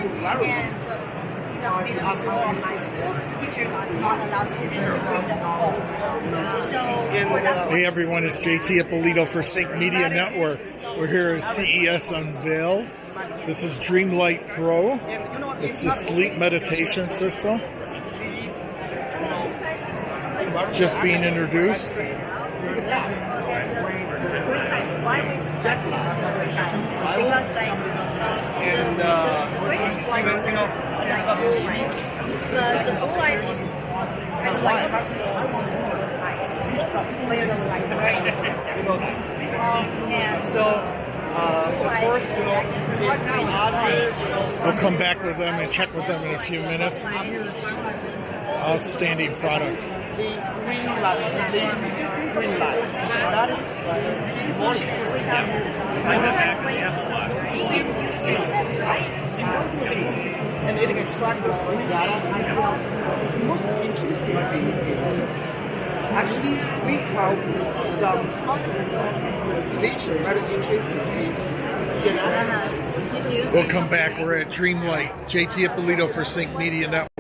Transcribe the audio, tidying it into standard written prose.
And in the middle school or high school, teachers are not allowed students to bring the phone. So for that, Hey everyone, it's JT Ippolito for Sync Media Network. We're here at CES Unveiled. This is Dreamlight Pro. It's a sleep meditation system. Just being introduced. because like the greatest one is like the blue light is kind of like harmful on the eyes when you're just like wearing it. And So, of course, there's others. We'll come back with them and check with them in a few minutes. Outstanding product. The green light, that is morning. And it can track the sleep patterns. The most interesting thing is actually we have some feature very interesting is genetic. We'll come back. We're at Dreamlight. JT Ippolito for Sync Media Network.